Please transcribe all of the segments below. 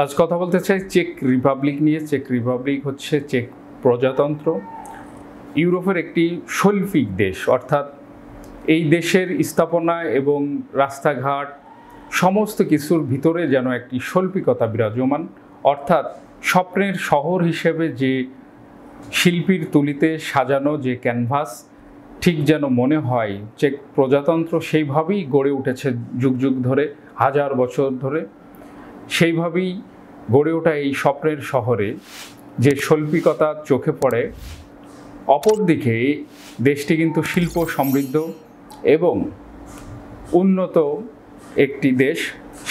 আজ কথা বলতে চাই চেক রিপাবলিক নিয়ে। চেক রিপাবলিক হচ্ছে চেক প্রজাতন্ত্র, ইউরোপের একটি শৈল্পিক দেশ, অর্থাৎ এই দেশের স্থাপনা এবং রাস্তাঘাট সমস্ত কিছুর ভিতরে যেন একটি শৈল্পিকতা বিরাজমান, অর্থাৎ স্বপ্নের শহর হিসেবে যে শিল্পীর তুলিতে সাজানো যে ক্যানভাস ঠিক যেন মনে হয় চেক প্রজাতন্ত্র সেইভাবেই গড়ে উঠেছে যুগ যুগ ধরে, হাজার বছর ধরে। সেইভাবেই গড়ে ওঠা এই স্বপ্নের শহরে যে শৈল্পিকতা চোখে পড়ে, অপরদিকে দেশটি কিন্তু শিল্প সমৃদ্ধ এবং উন্নত একটি দেশ,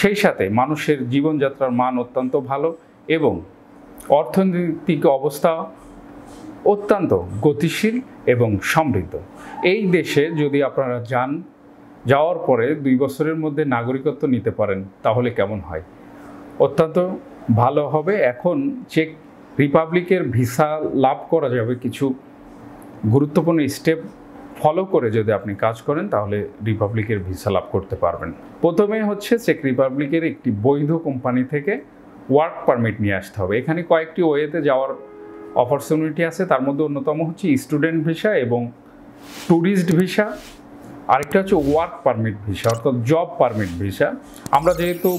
সেই সাথে মানুষের জীবনযাত্রার মান অত্যন্ত ভালো এবং অর্থনৈতিক অবস্থা অত্যন্ত গতিশীল এবং সমৃদ্ধ। এই দেশে যদি আপনারা যাওয়ার পরে 2 বছরের মধ্যে নাগরিকত্ব নিতে পারেন তাহলে কেমন হয়? অত্যন্ত ভালো হবে। এখন চেক রিপাবলিকের ভিসা লাভ করা যাবে কিছু গুরুত্বপূর্ণ স্টেপ ফলো করে যদি আপনি কাজ করেন তাহলে রিপাবলিকের ভিসা লাভ করতে পারবেন। প্রথমে হচ্ছে চেক রিপাবলিকের একটি বৈধ কোম্পানি থেকে ওয়ার্ক পারমিট নিয়ে আসতে হবে। এখানে কয়েকটি ওয়েতে যাওয়ার অপরচুনিটি আছে, তার মধ্যে অন্যতম হচ্ছে স্টুডেন্ট ভিসা এবং ট্যুরিস্ট ভিসা। আরেকটা হচ্ছে ওয়ার্ক পারমিট ভিসা, অর্থাৎ জব পারমিট ভিসা। আমরা যেহেতু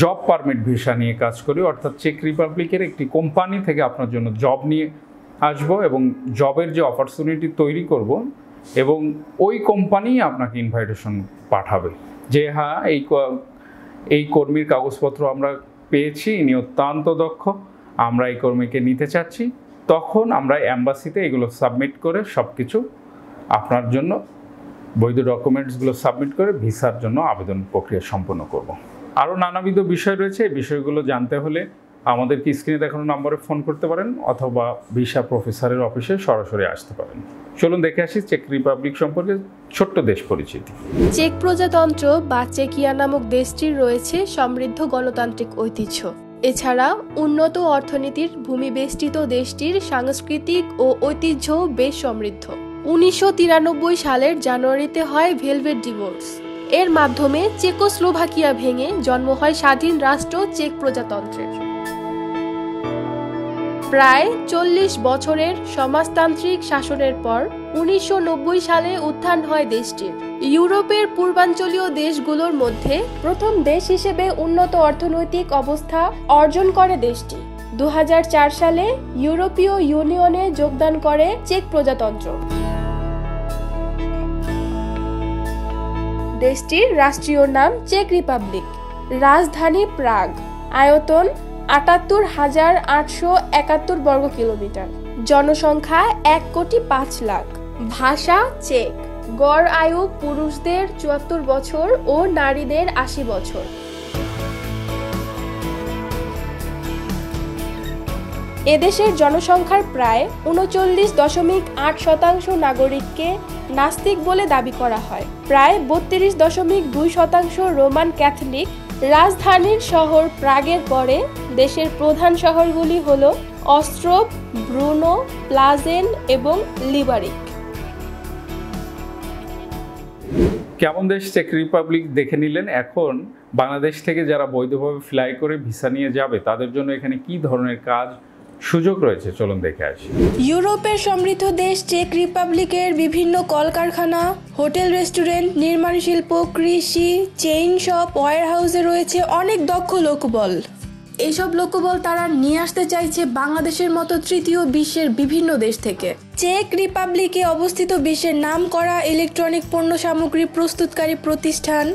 জব পারমিট ভিসা নিয়ে কাজ করি, অর্থাৎ চেক রিপাবলিকের একটি কোম্পানি থেকে আপনার জন্য জব নিয়ে আসবো এবং জবের যে অপরচুনিটি তৈরি করব এবং ওই কোম্পানি আপনাকে ইনভাইটেশন পাঠাবে যে হ্যাঁ এই কর্মীর কাগজপত্র আমরা পেয়েছি, ইনি অত্যন্ত দক্ষ, আমরা এই কর্মীকে নিতে চাচ্ছি। তখন আমরা অ্যাম্বাসিতে এগুলো সাবমিট করে সব কিছু আপনার জন্য বৈধ ডকুমেন্টসগুলো সাবমিট করে ভিসার জন্য আবেদন প্রক্রিয়া সম্পন্ন করব। আরও নানাবিধ বিষয় রয়েছে। এই বিষয়গুলো জানতে হলে আমাদেরকে স্ক্রিনে দেখানো নম্বরে ফোন করতে পারেন অথবা ভিসা প্রফেসরের অফিসে সরাসরি আসতে পারেন। চলুন দেখে আসি চেক রিপাবলিক সম্পর্কে ছোট্ট দেশ পরিচিতি। চেক প্রজাতন্ত্র বা চেকিয়া নামক দেশটির রয়েছে সমৃদ্ধ গণতান্ত্রিক ঐতিহ্য। এছাড়া উন্নত অর্থনীতির ভূমিবেষ্টিত দেশটির সাংস্কৃতিক ও ঐতিহ্য বেশ সমৃদ্ধ। 1993 সালের জানুয়ারিতে হয় ভেলভেট ডিভোর্স। এর মাধ্যমে চেকোস্লোভাকিয়া ভেঙে জন্ম হয় স্বাধীন রাষ্ট্র চেক প্রজাতন্ত্রের। প্রায় 40 বছরের সমাজতান্ত্রিক শাসনের পর 1990 সালে উত্থান হয় দেশটির। ইউরোপের পূর্বাঞ্চলীয় দেশগুলোর মধ্যে প্রথম দেশ হিসেবে উন্নত অর্থনৈতিক অবস্থা অর্জন করে দেশটি। 2004 সালে ইউরোপীয় ইউনিয়নে যোগদান করে চেক প্রজাতন্ত্র। দেশটির রাষ্ট্রীয় নাম চেক রিপাবলিক। রাজধানী প্রাগ। আয়তন ৭৮,৮৭১ বর্গ কিলোমিটার। জনসংখ্যা ১,৫,০০,০০০। ভাষা চেক। গড় আয়ু পুরুষদের ৭৪ বছর ও নারীদের ৮০ বছর। এদেশের জনসংখ্যার প্রায় ৩৯.৮% নাগরিককে নাস্তিক বলে দাবি করা হয়। প্রায় ৩২.২% রোমান ক্যাথলিক। রাজধানীর শহর প্রাগের পরে দেশের প্রধান শহরগুলি হল অস্ট্রোভ, ব্রুনো, প্লাজেন এবং লিবারিক। কেমন দেশ চেক রিপাবলিক দেখে নিলেন। এখন বাংলাদেশ থেকে যারা বৈধভাবে ফ্লাই করে ভিসা নিয়ে যাবে তাদের জন্য এখানে কি ধরনের কাজ সুযোগ রয়েছে চলুন দেখে আসি। ইউরোপের সমৃদ্ধ দেশ চেক রিপাবলিকের বিভিন্ন কলকারখানা, হোটেল, রেস্টুরেন্ট, নির্মাণ শিল্প, কৃষি, চেইন শপ, ওয়্যারহাউসে রয়েছে অনেক দক্ষ লোকবল। এইসব লোকবল তারা নিয়ে আসতে চাইছে বাংলাদেশের মতো তৃতীয় বিশ্বের বিভিন্ন দেশ থেকে। চেক রিপাবলিকে অবস্থিত বিশ্বের নামকরা ইলেকট্রনিক পণ্য সামগ্রী প্রস্তুতকারী প্রতিষ্ঠান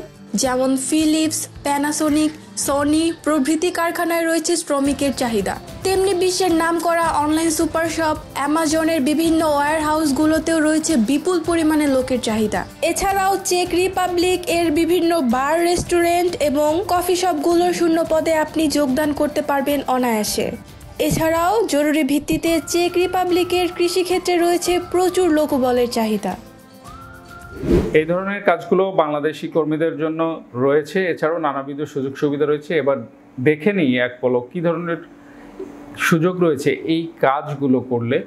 যেমন ফিলিপস, প্যানাসোনিক, সনি প্রভৃতি কারখানায় রয়েছে শ্রমিকের চাহিদা। তেমনি বিশ্বের নামকরা অনলাইন সুপার শপ, অ্যামাজনের বিভিন্ন ওয়্যার হাউসগুলোতেও রয়েছে বিপুল পরিমাণে লোকের চাহিদা। এছাড়াও চেক রিপাবলিক এর বিভিন্ন বার, রেস্টুরেন্ট এবং কফি শপগুলোর শূন্য পদে আপনি যোগদান করতে পারবেন অনায়াসে। এছাড়াও জরুরি ভিত্তিতে চেক রিপাবলিকের কৃষিক্ষেত্রে রয়েছে প্রচুর লোকবলের চাহিদা। এই ধরনের কাজগুলো বাংলাদেশি কর্মীদের জন্য রয়েছে। এছাড়াও নানাবিধ সুযোগ সুবিধা রয়েছে। এবার দেখে নিই এক পলক কী ধরনের সুযোগ রয়েছে। এই কাজগুলো করলে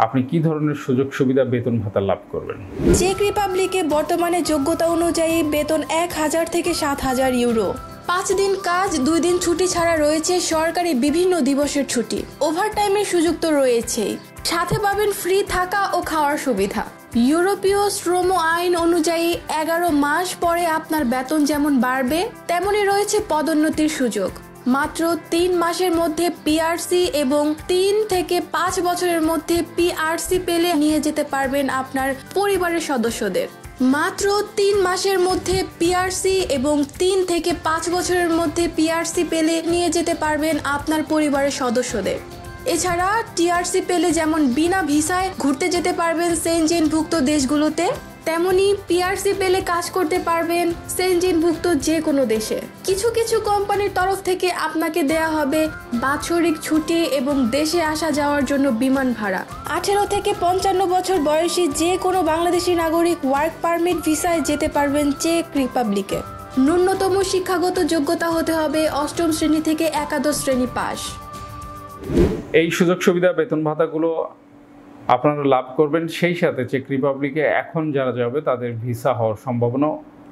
আপনি কি ধরনের সুযোগ সুবিধা, বেতন ভাতা লাভ করবেন। চেক রিপাবলিকে বর্তমানে যোগ্যতা অনুযায়ী বেতন ১,০০০ থেকে ৭,০০০ ইউরো। 5 দিন কাজ, 2 দিন ছুটি ছাড়া রয়েছে সরকারি বিভিন্ন দিবসের ছুটি। ওভারটাইমের সুযোগ তো রয়েছেই, সাথে পাবেন ফ্রি থাকা ও খাওয়ার সুবিধা। ইউরোপীয় শ্রম আইন অনুযায়ী 11 মাস পরে আপনার বেতন যেমন বাড়বে, তেমনি রয়েছে পদোন্নতির সুযোগ। মাত্র 3 মাসের মধ্যে পিআরসি এবং 3 থেকে 5 বছরের মধ্যে পিআরসি পেলে নিয়ে যেতে পারবেন আপনার পরিবারের সদস্যদের। মাত্র 3 মাসের মধ্যে পিআরসি এবং 3 থেকে 5 বছরের মধ্যে পিআরসি পেলে নিয়ে যেতে পারবেন আপনার পরিবারের সদস্যদের। এছাড়া টিআরসি পেলে যেমন বিনা ভিসায় ঘুরতে যেতে পারবেন সেনজেনভুক্ত দেশগুলোতে, তেমনি পিআরসি পেলে কাজ করতে পারবেন সেনজেনভুক্ত যে কোনো দেশে। কিছু কিছু কোম্পানির তরফ থেকে আপনাকে দেয়া হবে বাৎসরিক ছুটি এবং দেশে আসা যাওয়ার জন্য বিমান ভাড়া। 18 থেকে 55 বছর বয়সী যে কোনো বাংলাদেশি নাগরিক ওয়ার্ক পারমিট ভিসায় যেতে পারবেন চেক রিপাবলিকে। ন্যূনতম শিক্ষাগত যোগ্যতা হতে হবে 8ম শ্রেণী থেকে একাদশ শ্রেণী পাস। এই সুযোগ সুবিধা, বেতন ভাতাগুলো আপনারা লাভ করবেন। সেই সাথে চেক রিপাবলিকে এখন যারা যাবে তাদের ভিসা হওয়ার সম্ভাবনা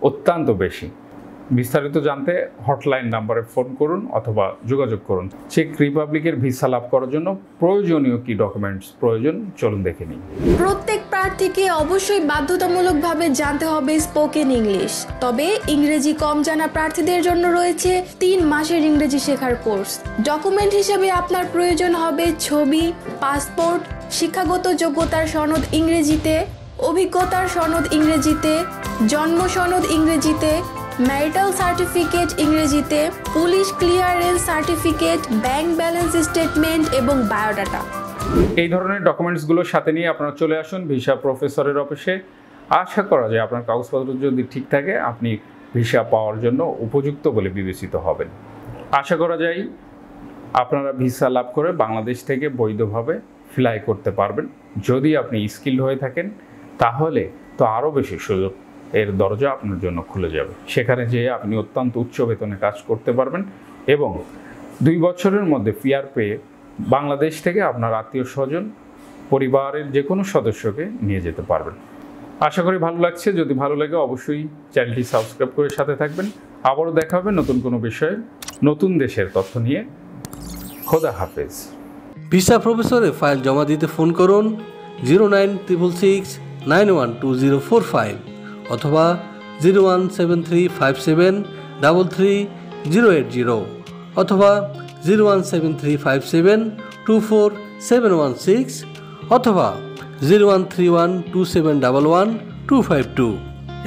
অত্যন্ত বেশি। বিস্তারিত জানতে হটলাইন নাম্বারে ফোন করুন অথবা যোগাযোগ করুন। চেক রিপাবলিকের ভিসা লাভ করার জন্য প্রয়োজনীয় কি ডকুমেন্টস প্রয়োজন, চলুন দেখে নিই। প্রত্যেক প্রার্থীকে অবশ্যই বাধ্যতামূলকভাবে জানতে হবে স্পোকেন ইংলিশ। তবে ইংরেজি কম জানা প্রার্থীদের জন্য রয়েছে 3 মাসের ইংরেজি শেখার কোর্স। ডকুমেন্ট হিসেবে আপনার প্রয়োজন হবে ছবি, পাসপোর্ট, শিক্ষাগত যোগ্যতার সনদ ইংরেজিতে, অভিজ্ঞতার সনদ ইংরেজিতে, জন্ম সনদ ইংরেজিতে, ম্যারিটাল সার্টিফিকেট ইংরেজিতে, police clearance certificate, bank balance statement এবং বায়োডাটা। এই ধরনের ডকুমেন্টসগুলোর সাথে নিয়ে আপনারা চলে আসুন ভিসা প্রফেসরের অফিসে। আশা করা যায় আপনার কাগজপত্র যদি ঠিক থাকে আপনি ভিসা পাওয়ার জন্য উপযুক্ত বলে বিবেচিত হবেন। আশা করা যায় আপনারা ভিসা লাভ করে বাংলাদেশ থেকে বৈধভাবে ফ্লাই করতে পারবেন। যদি আপনি স্কিল্ড হয়ে থাকেন তাহলে তো আরও বেশি সুযোগ এর দরজা আপনার জন্য খুলে যাবে। সেখানে যেয়ে আপনি অত্যন্ত উচ্চ বেতনে কাজ করতে পারবেন এবং 2 বছরের মধ্যে পিআর পেয়ে বাংলাদেশ থেকে আপনার আত্মীয় স্বজন, পরিবারের যে কোনো সদস্যকে নিয়ে যেতে পারবেন। আশা করি ভালো লাগছে। যদি ভালো লাগে অবশ্যই চ্যানেলটি সাবস্ক্রাইব করে সাথে থাকবেন। আবারও দেখা হবে নতুন কোনো বিষয়ে, নতুন দেশের তথ্য নিয়ে। খোদা হাফেজ। ভিসা প্রফেসরে ফাইল জমা দিতে ফোন করুন 09666 912045 অথবা 01735733080 অথবা 01735724716 অথবা 013127112252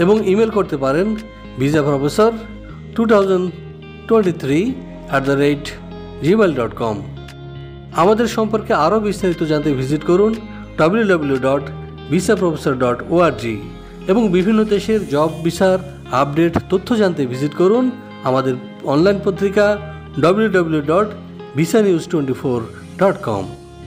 এবং ইমেল করতে পারেন visaprofessor2023@gmail.com। আমাদের সম্পর্কে আরও বিস্তারিত জানতে ভিজিট করুন www.visaprofessor.org এবং বিভিন্ন দেশের জব ভিসার আপডেট তথ্য জানতে ভিজিট করুন আমাদের অনলাইন পত্রিকা www.visanews24.com।